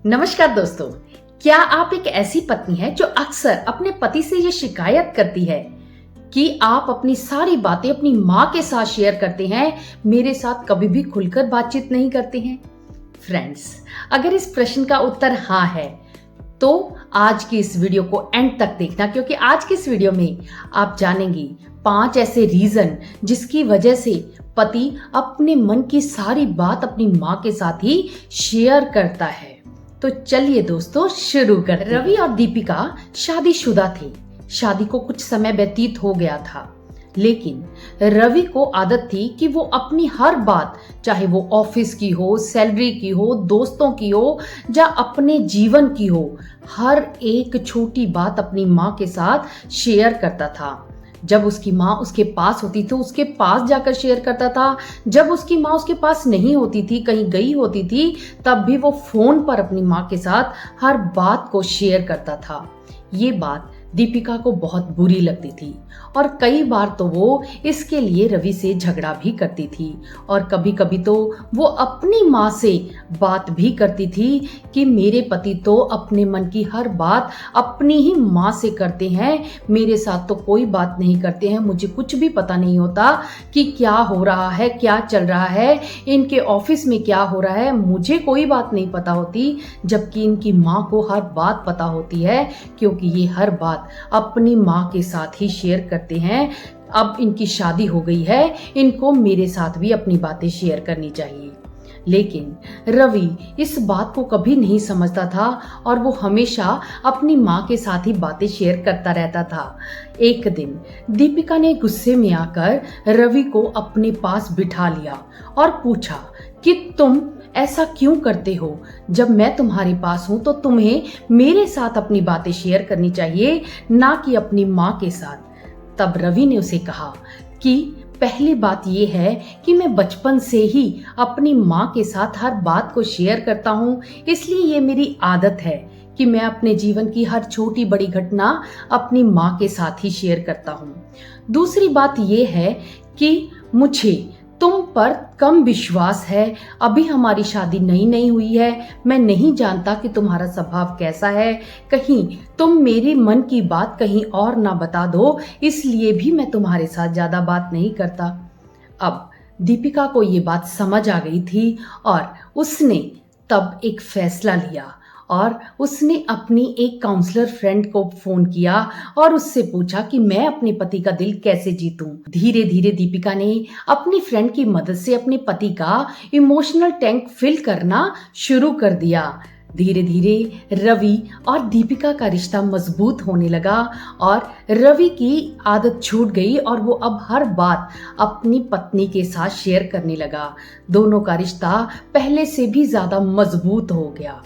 नमस्कार दोस्तों, क्या आप एक ऐसी पत्नी हैं जो अक्सर अपने पति से ये शिकायत करती है कि आप अपनी सारी बातें अपनी माँ के साथ शेयर करते हैं, मेरे साथ कभी भी खुलकर बातचीत नहीं करते हैं? फ्रेंड्स, अगर इस प्रश्न का उत्तर हाँ है तो आज की इस वीडियो को एंड तक देखना, क्योंकि आज की इस वीडियो में आप जानेंगी 5 ऐसे रीजन जिसकी वजह से पति अपने मन की सारी बात अपनी माँ के साथ ही शेयर करता है। तो चलिए दोस्तों शुरू करते हैं। रवि और दीपिका शादीशुदा थे। शादी को कुछ समय व्यतीत हो गया था, लेकिन रवि को आदत थी कि वो अपनी हर बात, चाहे वो ऑफिस की हो, सैलरी की हो, दोस्तों की हो या अपने जीवन की हो, हर एक छोटी बात अपनी माँ के साथ शेयर करता था। जब उसकी माँ उसके पास होती थी उसके पास जाकर शेयर करता था। जब उसकी माँ उसके पास नहीं होती थी, कहीं गई होती थी, तब भी वो फोन पर अपनी माँ के साथ हर बात को शेयर करता था। ये बात दीपिका को बहुत बुरी लगती थी और कई बार तो वो इसके लिए रवि से झगड़ा भी करती थी और कभी कभी तो वो अपनी माँ से बात भी करती थी कि मेरे पति तो अपने मन की हर बात अपनी ही माँ से करते हैं, मेरे साथ तो कोई बात नहीं करते हैं, मुझे कुछ भी पता नहीं होता कि क्या हो रहा है, क्या चल रहा है, इनके ऑफिस में क्या हो रहा है, मुझे कोई बात नहीं पता होती, जबकि इनकी माँ को हर बात पता होती है, क्योंकि ये हर बात अपनी माँ के साथ ही शेयर करते हैं। अब इनकी शादी हो गई है, इनको मेरे साथ भी अपनी बातें शेयर करनी चाहिए। लेकिन रवि इस बात को कभी नहीं समझता था और वो हमेशा अपनी माँ के साथ ही बातें शेयर करता रहता था। एक दिन दीपिका ने गुस्से में आकर रवि को अपने पास बिठा लिया और पूछा कि तुम ऐसा क्यों करते हो? जब मैं तुम्हारे पास हूं तो तुम्हें मेरे साथ अपनी बातें शेयर करनी चाहिए, ना कि अपनी माँ के साथ। तब रवि ने उसे कहा कि पहली बात यह है कि मैं बचपन से ही अपनी माँ के साथ हर बात को शेयर करता हूँ, इसलिए ये मेरी आदत है कि मैं अपने जीवन की हर छोटी बड़ी घटना अपनी माँ के साथ ही शेयर करता हूँ। दूसरी बात यह है कि मुझे तुम पर कम विश्वास है। अभी हमारी शादी नई नई हुई है, मैं नहीं जानता कि तुम्हारा स्वभाव कैसा है, कहीं तुम मेरे मन की बात कहीं और ना बता दो, इसलिए भी मैं तुम्हारे साथ ज्यादा बात नहीं करता। अब दीपिका को ये बात समझ आ गई थी और उसने तब एक फैसला लिया और उसने अपनी एक काउंसलर फ्रेंड को फोन किया और उससे पूछा कि मैं अपने पति का दिल कैसे जीतूं। धीरे धीरे दीपिका ने अपनी फ्रेंड की मदद से अपने पति का इमोशनल टैंक फिल करना शुरू कर दिया। धीरे धीरे रवि और दीपिका का रिश्ता मजबूत होने लगा और रवि की आदत छूट गई और वो अब हर बात अपनी पत्नी के साथ शेयर करने लगा। दोनों का रिश्ता पहले से भी ज्यादा मजबूत हो गया।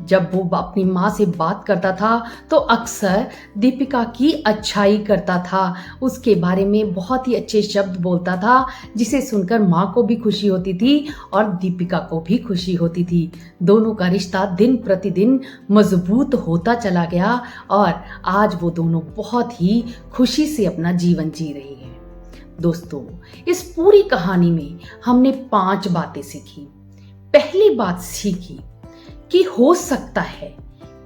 जब वो अपनी माँ से बात करता था तो अक्सर दीपिका की अच्छाई करता था, उसके बारे में बहुत ही अच्छे शब्द बोलता था, जिसे सुनकर माँ को भी खुशी होती थी और दीपिका को भी खुशी होती थी। दोनों का रिश्ता दिन प्रतिदिन मजबूत होता चला गया और आज वो दोनों बहुत ही खुशी से अपना जीवन जी रही हैं। दोस्तों, इस पूरी कहानी में हमने 5 बातें सीखी। पहली बात सीखी कि हो सकता है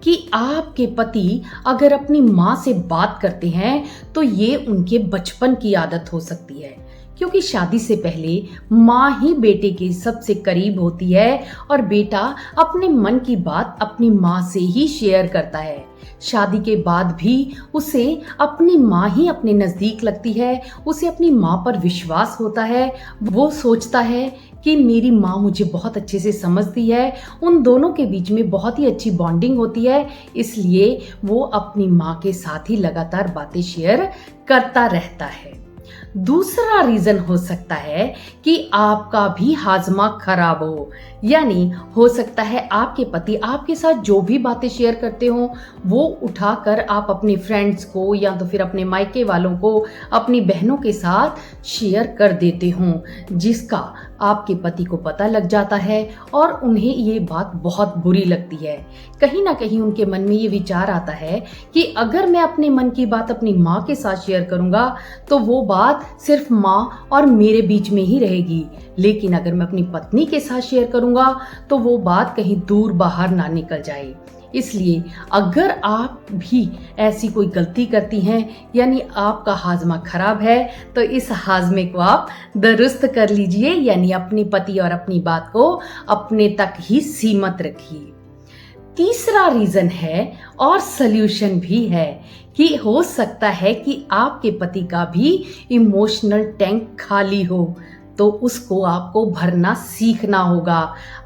कि आपके पति अगर अपनी माँ से बात करते हैं तो ये उनके बचपन की आदत हो सकती है, क्योंकि शादी से पहले माँ ही बेटे के सबसे करीब होती है और बेटा अपने मन की बात अपनी माँ से ही शेयर करता है। शादी के बाद भी उसे अपनी माँ ही अपने नजदीक लगती है, उसे अपनी माँ पर विश्वास होता है, वो सोचता है कि मेरी माँ मुझे बहुत अच्छे से समझती है, उन दोनों के बीच में बहुत ही अच्छी बॉन्डिंग होती है, इसलिए वो अपनी माँ के साथ ही लगातार बातें शेयर करता रहता है। दूसरा रीजन हो सकता है कि आपका भी हाजमा खराब हो, यानी हो सकता है आपके पति आपके साथ जो भी बातें शेयर करते हो वो उठाकर आप अपने फ्रेंड्स को या तो फिर अपने मायके वालों को, अपनी बहनों के साथ शेयर कर देते हो, जिसका आपके पति को पता लग जाता है और उन्हें ये बात बहुत बुरी लगती है। कहीं ना कहीं उनके मन में ये विचार आता है कि अगर मैं अपने मन की बात अपनी माँ के साथ शेयर करूंगा तो वो बात सिर्फ माँ और मेरे बीच में ही रहेगी, लेकिन अगर मैं अपनी पत्नी के साथ शेयर करूंगा तो वो बात कहीं दूर बाहर ना निकल जाए। इसलिए अगर आप भी ऐसी कोई गलती करती हैं, यानी आपका हाजमा खराब है, तो इस हाजमे को आप दुरुस्त कर लीजिए, यानी अपने पति और अपनी बात को अपने तक ही सीमित रखिए। तीसरा रीजन है और सल्यूशन भी है कि हो सकता है कि आपके पति का भी इमोशनल टैंक खाली हो, तो उसको आपको भरना सीखना होगा।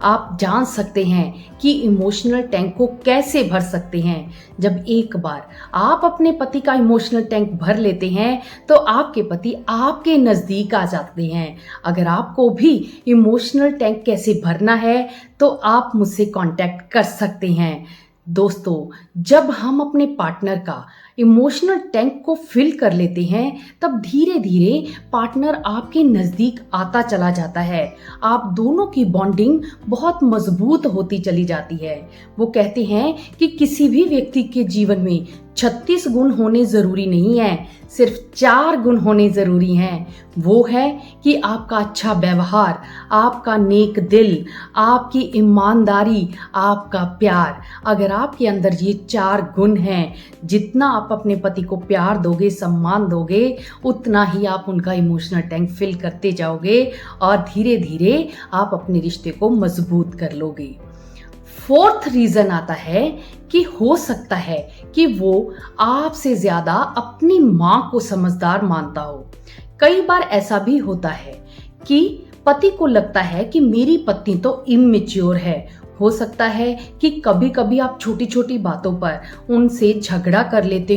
आप जान सकते हैं कि इमोशनल टैंक को कैसे भर सकते हैं। जब एक बार आप अपने पति का इमोशनल टैंक भर लेते हैं तो आपके पति आपके नज़दीक आ जाते हैं। अगर आपको भी इमोशनल टैंक कैसे भरना है तो आप मुझसे कांटेक्ट कर सकते हैं। दोस्तों, जब हम अपने पार्टनर का इमोशनल टैंक को फिल कर लेते हैं तब धीरे धीरे पार्टनर आपके नज़दीक आता चला जाता है। आप दोनों की बॉन्डिंग बहुत मजबूत होती चली जाती है। वो कहते हैं कि किसी भी व्यक्ति के जीवन में 36 गुण होने ज़रूरी नहीं है, सिर्फ 4 गुण होने ज़रूरी हैं। वो है कि आपका अच्छा व्यवहार, आपका नेक दिल, आपकी ईमानदारी, आपका प्यार। अगर आपके अंदर ये 4 गुण हैं, जितना आप अपने पति को प्यार दोगे, सम्मान दोगे, उतना ही आप उनका इमोशनल टैंक फिल करते जाओगे और धीरे धीरे आप अपने रिश्ते को मजबूत कर लोगे। फोर्थ रीजन आता है कि हो सकता है कि वो आपसे ज्यादा अपनी माँ को समझदार मानता हो। कई बार ऐसा भी होता है कि पति को लगता है कि मेरी पत्नी तो इमैच्योर है। हो सकता है कि कभी कभी आप छोटी छोटी बातों पर उनसे झगड़ा कर लेते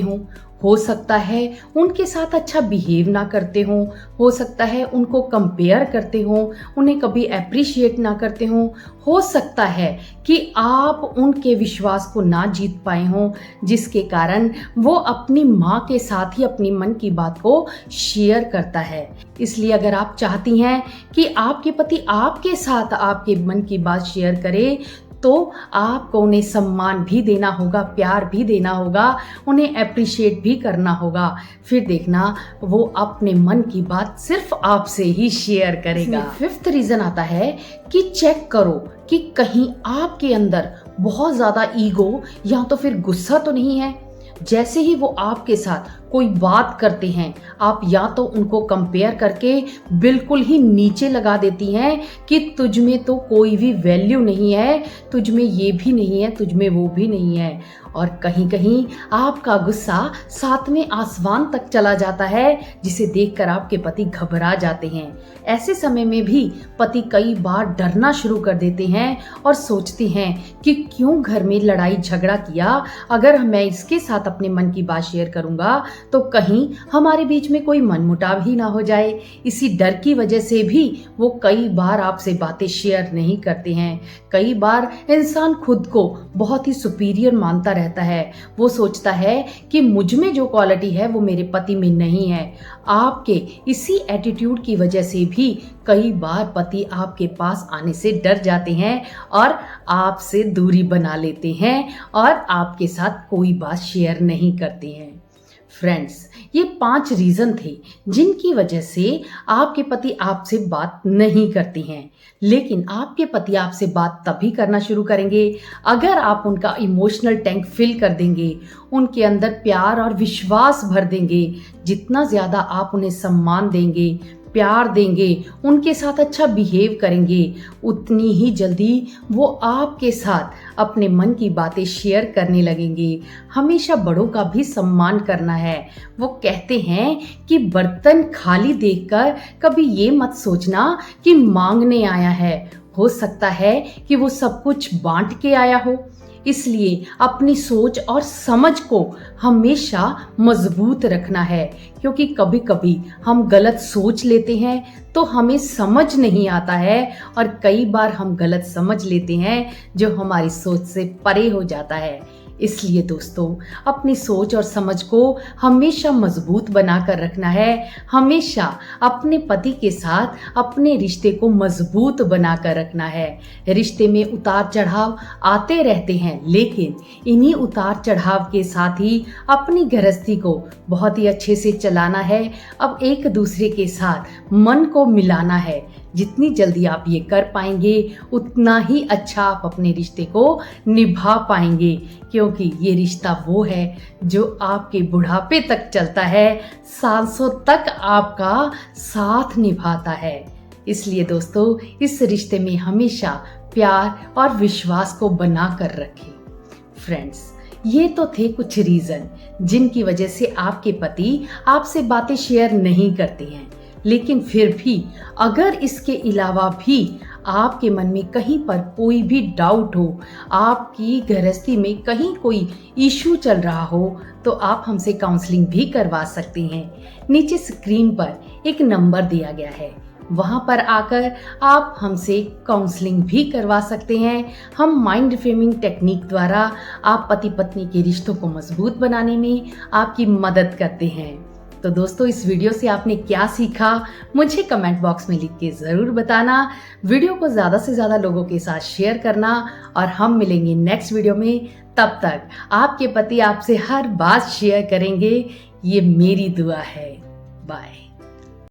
हो सकता है उनके साथ अच्छा बिहेव ना करते हो सकता है उनको कंपेयर करते हो, उन्हें कभी अप्रिशिएट ना करते हो सकता है कि आप उनके विश्वास को ना जीत पाए हो, जिसके कारण वो अपनी माँ के साथ ही अपनी मन की बात को शेयर करता है। इसलिए अगर आप चाहती हैं कि आपके पति आपके साथ आपके मन की बात शेयर करे तो आपको उन्हें सम्मान भी देना होगा, प्यार भी देना होगा, उन्हें अप्रिशिएट भी करना होगा। फिर देखना वो अपने मन की बात सिर्फ आपसे ही शेयर करेगा। फिफ्थ रीजन आता है कि चेक करो कि कहीं आपके अंदर बहुत ज्यादा ईगो या तो फिर गुस्सा तो नहीं है। जैसे ही वो आपके साथ कोई बात करते हैं, आप या तो उनको कंपेयर करके बिल्कुल ही नीचे लगा देती हैं कि तुझ में तो कोई भी वैल्यू नहीं है, तुझ में ये भी नहीं है, तुझ में वो भी नहीं है, और कहीं कहीं आपका गुस्सा सातवें आसमान तक चला जाता है, जिसे देखकर आपके पति घबरा जाते हैं। ऐसे समय में भी पति कई बार डरना शुरू कर देते हैं और सोचते हैं कि क्यों घर में लड़ाई झगड़ा किया, अगर मैं इसके साथ अपने मन की बात शेयर करूंगा तो कहीं हमारे बीच में कोई मनमुटाव ही ना हो जाए। इसी डर की वजह से भी वो कई बार आपसे बातें शेयर नहीं करते हैं। कई बार इंसान खुद को बहुत ही सुपीरियर मानता रहता है। वो सोचता है कि मुझ में जो क्वालिटी है वो मेरे पति में नहीं है। आपके इसी एटीट्यूड की वजह से भी कई बार पति आपके पास आने से डर जाते हैं और आपसे दूरी बना लेते हैं और आपके साथ कोई बात शेयर नहीं करते हैं। फ्रेंड्स, ये 5 रीजन थे जिनकी वजह से आपके पति आपसे बात नहीं करते हैं, लेकिन आपके पति आपसे बात तभी करना शुरू करेंगे अगर आप उनका इमोशनल टैंक फिल कर देंगे, उनके अंदर प्यार और विश्वास भर देंगे। जितना ज़्यादा आप उन्हें सम्मान देंगे, प्यार देंगे, उनके साथ अच्छा बिहेव करेंगे, उतनी ही जल्दी वो आपके साथ अपने मन की बातें शेयर करने लगेंगे। हमेशा बड़ों का भी सम्मान करना है। वो कहते हैं कि बर्तन खाली देखकर कभी ये मत सोचना कि मांगने आया है। हो सकता है कि वो सब कुछ बांट के आया हो। इसलिए अपनी सोच और समझ को हमेशा मजबूत रखना है, क्योंकि कभी कभी हम गलत सोच लेते हैं तो हमें समझ नहीं आता है, और कई बार हम गलत समझ लेते हैं जो हमारी सोच से परे हो जाता है। इसलिए दोस्तों अपनी सोच और समझ को हमेशा मजबूत बनाकर रखना है। हमेशा अपने पति के साथ अपने रिश्ते को मजबूत बनाकर रखना है। रिश्ते में उतार चढ़ाव आते रहते हैं, लेकिन इन्हीं उतार चढ़ाव के साथ ही अपनी गृहस्थी को बहुत ही अच्छे से चलाना है। अब एक दूसरे के साथ मन को मिलाना है। जितनी जल्दी आप ये कर पाएंगे उतना ही अच्छा आप अपने रिश्ते को निभा पाएंगे, क्योंकि ये रिश्ता वो है जो आपके बुढ़ापे तक चलता है, सांसों तक आपका साथ निभाता है। इसलिए दोस्तों इस रिश्ते में हमेशा प्यार और विश्वास को बना कर रखें। फ्रेंड्स, ये तो थे कुछ रीजन जिनकी वजह से आपके पति आपसे बातें शेयर नहीं करते हैं, लेकिन फिर भी अगर इसके अलावा भी आपके मन में कहीं पर कोई भी डाउट हो, आपकी गृहस्थी में कहीं कोई इशू चल रहा हो, तो आप हमसे काउंसलिंग भी करवा सकते हैं। नीचे स्क्रीन पर एक नंबर दिया गया है, वहां पर आकर आप हमसे काउंसलिंग भी करवा सकते हैं। हम माइंड रिफ्रेमिंग टेक्निक द्वारा आप पति पत्नी के रिश्तों को मजबूत बनाने में आपकी मदद करते हैं। तो दोस्तों इस वीडियो से आपने क्या सीखा मुझे कमेंट बॉक्स में लिख के जरूर बताना। वीडियो को ज्यादा से ज्यादा लोगों के साथ शेयर करना और हम मिलेंगे नेक्स्ट वीडियो में। तब तक आपके पति आपसे हर बात शेयर करेंगे, ये मेरी दुआ है। बाय।